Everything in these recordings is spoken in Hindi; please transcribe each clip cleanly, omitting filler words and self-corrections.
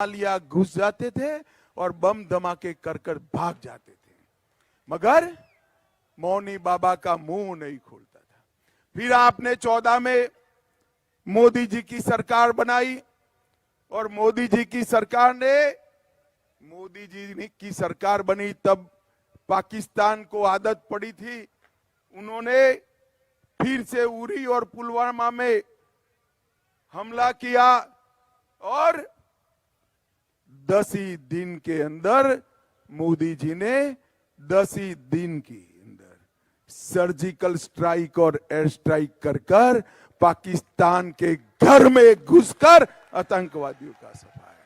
लिया घुस जाते थे और बम धमाके कर कर भाग जाते थे, मगर मौनी बाबा का मुंह नहीं खोलता था। फिर आपने 14 में मोदी जी की सरकार बनाई और मोदी जी की सरकार बनी तब पाकिस्तान को आदत पड़ी थी, उन्होंने फिर से उरी और पुलवामा में हमला किया और 10 ही दिन के अंदर मोदी जी ने 10 ही दिन के अंदर सर्जिकल स्ट्राइक और एयर स्ट्राइक कर कर पाकिस्तान के घर में घुसकर आतंकवादियों का सफाया।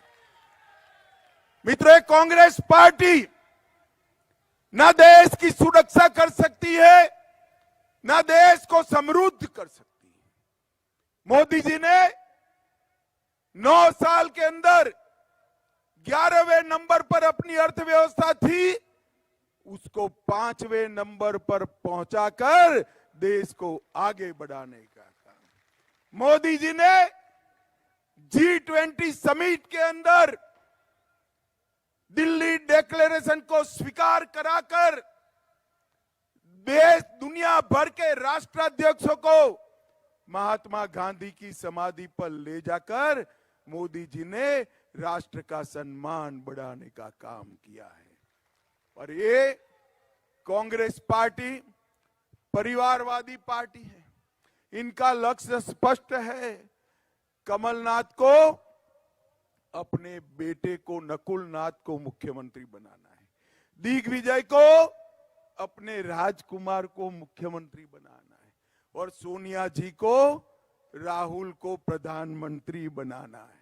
मित्रों, कांग्रेस पार्टी ना देश की सुरक्षा कर सकती है, ना देश को समृद्ध कर सकती है। मोदी जी ने 9 साल के अंदर 11वें नंबर पर अपनी अर्थव्यवस्था थी, उसको 5वें नंबर पर पहुंचाकर देश को आगे बढ़ाने का काम। मोदी जी ने G20 समिट के अंदर दिल्ली डिक्लेरेशन को स्वीकार कराकर देश दुनिया भर के राष्ट्राध्यक्षों को महात्मा गांधी की समाधि पर ले जाकर मोदी जी ने राष्ट्र का सम्मान बढ़ाने का काम किया है। और ये कांग्रेस पार्टी परिवारवादी पार्टी है, इनका लक्ष्य स्पष्ट है, कमलनाथ को अपने बेटे को नकुलनाथ को मुख्यमंत्री बनाना है, दिग्विजय को अपने राजकुमार को मुख्यमंत्री बनाना है और सोनिया जी को राहुल को प्रधानमंत्री बनाना है।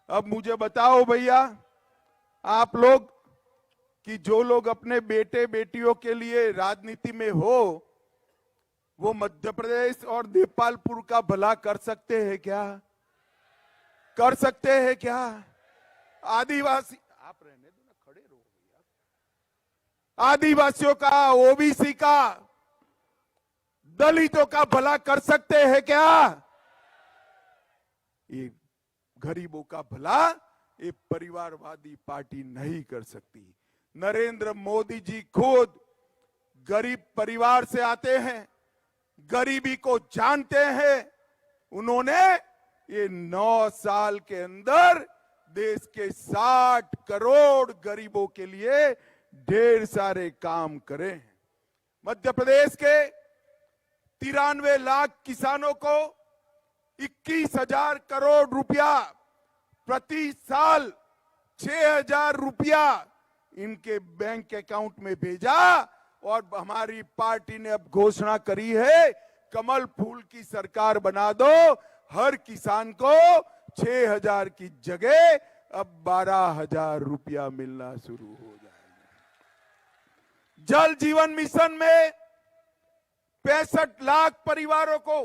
अब मुझे बताओ भैया, आप लोग कि जो लोग अपने बेटे बेटियों के लिए राजनीति में हो, वो मध्य प्रदेश और नेपालपुर का भला कर सकते हैं क्या? कर सकते हैं क्या? आदिवासी, आप रहने दो ना, खड़े रहो भैया। आदिवासियों का, ओबीसी का, दलितों का भला कर सकते हैं क्या? ये गरीबों का भला ये परिवारवादी पार्टी नहीं कर सकती। नरेंद्र मोदी जी खुद गरीब परिवार से आते हैं, गरीबी को जानते हैं। उन्होंने ये 9 साल के अंदर देश के 60 करोड़ गरीबों के लिए ढेर सारे काम करे हैं। मध्य प्रदेश के 93 लाख किसानों को 21,000 करोड़ रुपया प्रति साल 6,000 रुपया इनके बैंक अकाउंट में भेजा और हमारी पार्टी ने अब घोषणा करी है, कमल फूल की सरकार बना दो, हर किसान को 6,000 की जगह अब 12,000 रुपया मिलना शुरू हो जाएगा। जल जीवन मिशन में 65 लाख परिवारों को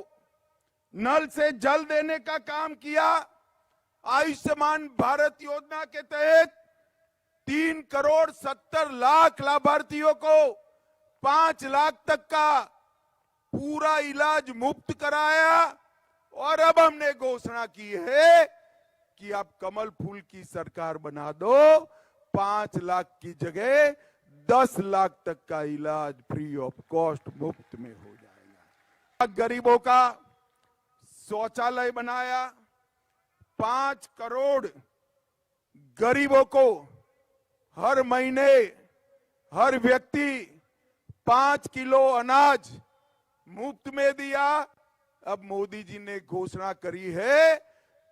नल से जल देने का काम किया। आयुष्मान भारत योजना के तहत 3 करोड़ 70 लाख लाभार्थियों को 5 लाख तक का पूरा इलाज मुफ्त कराया और अब हमने घोषणा की है कि आप कमल फूल की सरकार बना दो, 5 लाख की जगह 10 लाख तक का इलाज फ्री ऑफ कॉस्ट मुफ्त में हो जाएगा। गरीबों का शौचालय बनाया, 5 करोड़ गरीबों को हर महीने हर व्यक्ति 5 किलो अनाज मुफ्त में दिया। अब मोदी जी ने घोषणा करी है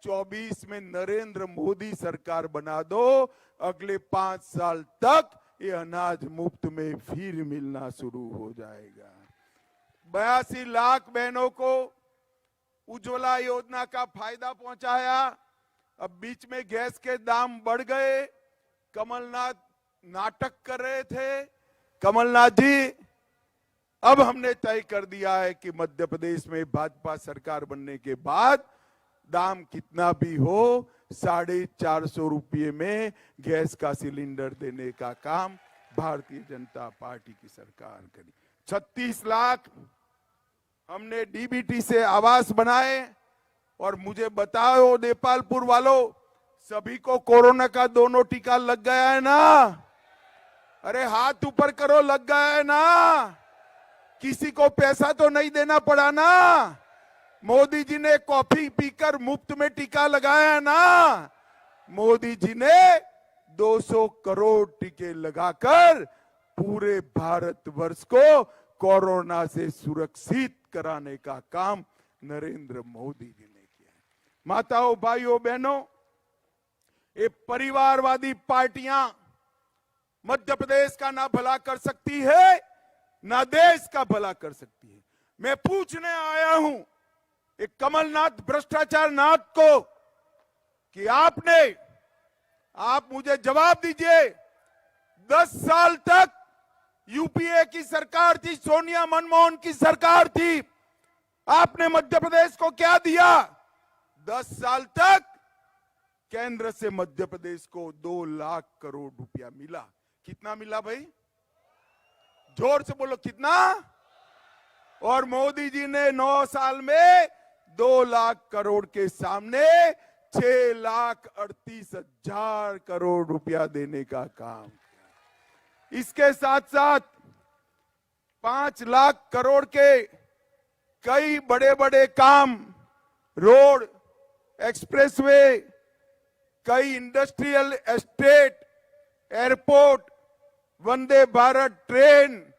24 में नरेंद्र मोदी सरकार बना दो, अगले 5 साल तक ये अनाज मुफ्त में फिर मिलना शुरू हो जाएगा। 82 लाख बहनों को उज्ज्वला योजना का फायदा पहुंचाया। अब बीच में गैस के दाम बढ़ गए, कमलनाथ नाटक कर रहे थे। कमलनाथ जी, अब हमने तय कर दिया है कि मध्य प्रदेश में भाजपा सरकार बनने के बाद दाम कितना भी हो 450 रुपये में गैस का सिलेंडर देने का काम भारतीय जनता पार्टी की सरकार करी। 36 लाख हमने डीबीटी से आवास बनाए और मुझे बताओ नेपालपुर वालों, सभी को कोरोना का दोनों टीका लग गया है ना? अरे हाथ ऊपर करो, लग गया है ना? किसी को पैसा तो नहीं देना पड़ा ना? मोदी जी ने कॉफी पीकर मुफ्त में टीका लगाया है ना? मोदी जी ने 200 करोड़ टीके लगाकर पूरे भारतवर्ष को कोरोना से सुरक्षित कराने का काम नरेंद्र मोदी जी ने किया है। माताओं, भाइयों, बहनों, ये परिवारवादी पार्टियां मध्य प्रदेश का ना भला कर सकती है, ना देश का भला कर सकती है। मैं पूछने आया हूं एक कमलनाथ भ्रष्टाचार नाथ को कि आप मुझे जवाब दीजिए, 10 साल तक यूपीए की सरकार थी, सोनिया मनमोहन की सरकार थी, आपने मध्य प्रदेश को क्या दिया? 10 साल तक केंद्र से मध्य प्रदेश को 2 लाख करोड़ रुपया मिला। कितना मिला भाई? जोर से बोलो, कितना? और मोदी जी ने 9 साल में 2 लाख करोड़ के सामने 6,38,000 करोड़ रुपया देने का काम किया। इसके साथ साथ 5 लाख करोड़ के कई बड़े बड़े काम, रोड, एक्सप्रेसवे, कई industrial estate, airport, Vande Bharat train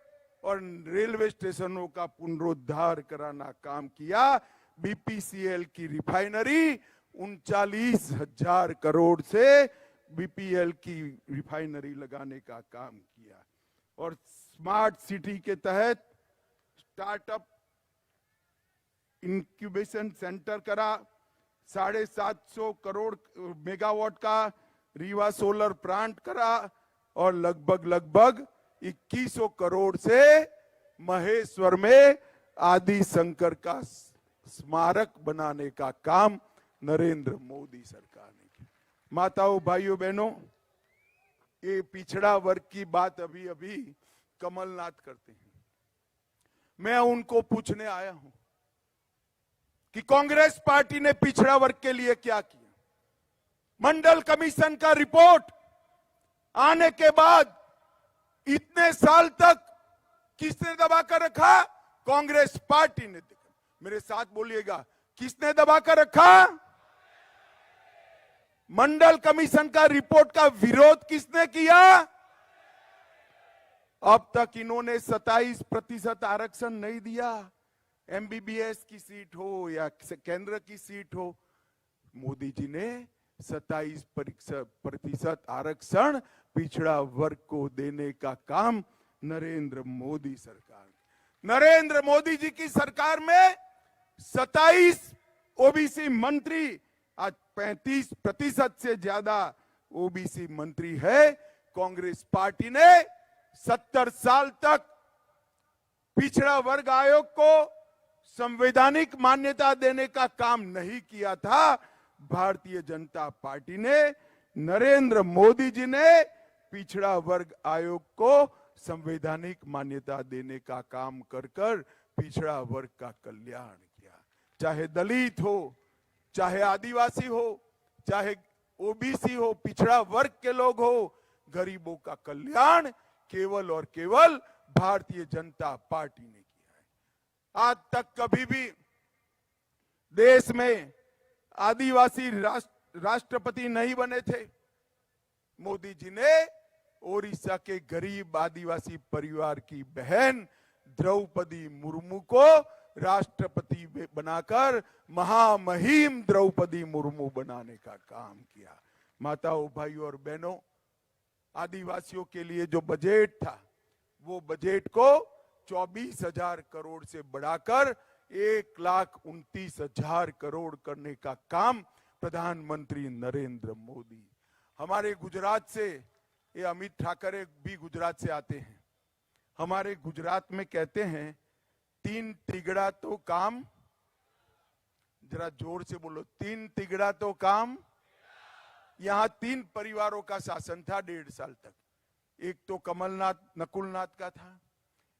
और रेलवे स्टेशनों का पुनरुद्धार कराना काम किया। बीपीसीएल की रिफाइनरी 39,000 करोड़ से बीपीएल की रिफाइनरी लगाने का काम किया। और स्मार्ट सिटी के तहत स्टार्टअप इंक्यूबेशन सेंटर करा, 750 करोड़ मेगावाट का रीवा सोलर प्लांट करा और लगभग 2100 करोड़ से महेश्वर में आदि शंकर का स्मारक बनाने का काम नरेंद्र मोदी सरकार ने किया। माताओं, भाइयों, बहनों, ये पिछड़ा वर्ग की बात अभी अभी कमलनाथ करते हैं। मैं उनको पूछने आया हूं कि कांग्रेस पार्टी ने पिछड़ा वर्ग के लिए क्या किया? मंडल कमीशन का रिपोर्ट आने के बाद इतने साल तक किसने दबा कर रखा? कांग्रेस पार्टी ने। मेरे साथ बोलिएगा, किसने दबा कर रखा? मंडल कमीशन का रिपोर्ट का विरोध किसने किया? अब तक इन्होंने 27% आरक्षण नहीं दिया। एमबीबीएस की सीट हो या केंद्र की सीट हो, मोदी जी ने 27% आरक्षण पिछड़ा वर्ग को देने का काम नरेंद्र मोदी सरकार। नरेंद्र मोदी जी की सरकार में 27 ओबीसी मंत्री, आज 35% से ज्यादा ओबीसी मंत्री है। कांग्रेस पार्टी ने 70 साल तक पिछड़ा वर्ग आयोग को संवैधानिक मान्यता देने का काम नहीं किया था। भारतीय जनता पार्टी ने, नरेंद्र मोदी जी ने पिछड़ा वर्ग आयोग को संवैधानिक मान्यता देने का काम कर पिछड़ा वर्ग का कल्याण किया। चाहे दलित हो, चाहे आदिवासी हो, चाहे ओबीसी हो, पिछड़ा वर्ग के लोग हो, गरीबों का कल्याण केवल और केवल भारतीय जनता पार्टी ने किया है। आज तक कभी भी देश में आदिवासी राष्ट्रपति नहीं बने थे। मोदी जी ने ओडिशा के गरीब आदिवासी परिवार की बहन द्रौपदी मुर्मू को राष्ट्रपति बनाकर महामहिम द्रौपदी मुर्मू बनाने का काम किया। माताओं, भाइयों और बहनों, आदिवासियों के लिए जो बजट था, वो बजट को 24,000 करोड़ से बढ़ाकर 1,29,000 करोड़ करने का काम प्रधानमंत्री नरेंद्र मोदी। हमारे गुजरात से, ये अमित ठाकरे भी गुजरात से आते हैं। हमारे गुजरात में कहते हैं 3 तिगड़ा तो काम, जरा जोर से बोलो, 3 तिगड़ा तो काम। यहां 3 परिवारों का शासन था 1.5 साल तक। एक तो कमलनाथ नकुलनाथ का था,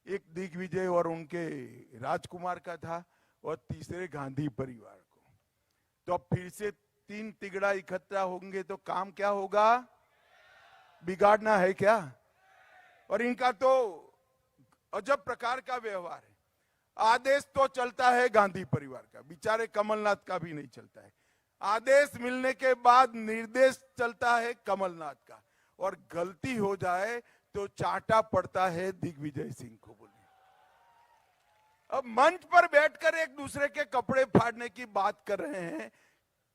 एक दिग्विजय और उनके राजकुमार का था, और तीसरे गांधी परिवार को। तो अब फिर से तीन तिगड़ा इकट्ठा होंगे तो काम क्या होगा? बिगाड़ना है क्या? और इनका तो अजब प्रकार का व्यवहार है। आदेश तो चलता है गांधी परिवार का, बेचारे कमलनाथ का भी नहीं चलता है। आदेश मिलने के बाद निर्देश चलता है कमलनाथ का, और गलती हो जाए तो चाटा पड़ता है दिग्विजय सिंह को। बोले अब मंच पर बैठकर एक दूसरे के कपड़े फाड़ने की बात कर रहे हैं।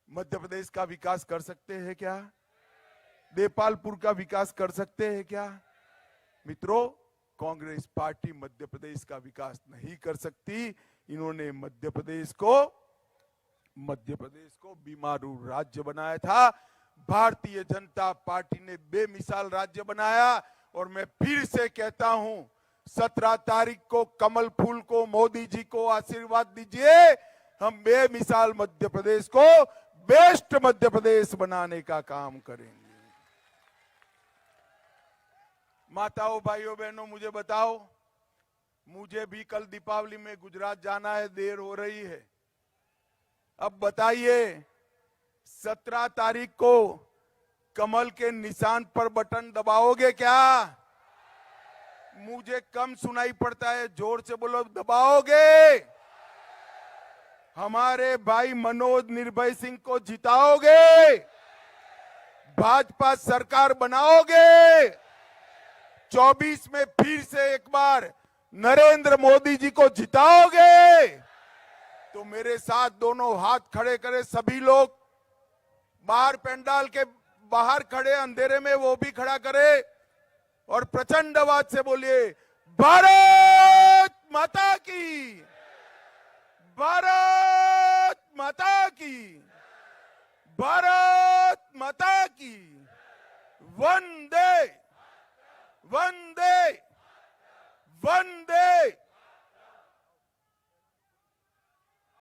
मध्य प्रदेश का विकास कर सकते हैं क्या? देपालपुर का विकास कर सकते हैं क्या? मित्रों, कांग्रेस पार्टी मध्य प्रदेश का विकास नहीं कर सकती। इन्होंने मध्य प्रदेश को बीमारू राज्य बनाया था। भारतीय जनता पार्टी ने बेमिसाल राज्य बनाया। और मैं फिर से कहता हूं, 17 तारीख को कमल फूल को मोदी जी को आशीर्वाद दीजिए। हम बेमिसाल मध्य प्रदेश को बेस्ट मध्य प्रदेश बनाने का काम करेंगे। माताओं, भाइयों, बहनों, मुझे बताओ, मुझे भी कल दीपावली में गुजरात जाना है, देर हो रही है। अब बताइए, 17 तारीख को कमल के निशान पर बटन दबाओगे क्या? मुझे कम सुनाई पड़ता है, जोर से बोलो, दबाओगे? हमारे भाई मनोज निर्भय सिंह को जिताओगे? भाजपा सरकार बनाओगे? 24 में फिर से एक बार नरेंद्र मोदी जी को जिताओगे? तो मेरे साथ दोनों हाथ खड़े करें सभी लोग। बाहर पंडाल के बाहर खड़े अंधेरे में वो भी खड़ा करे और प्रचंड आवाज से बोलिए, भारत माता की, भारत माता की, भारत माता की, वंदे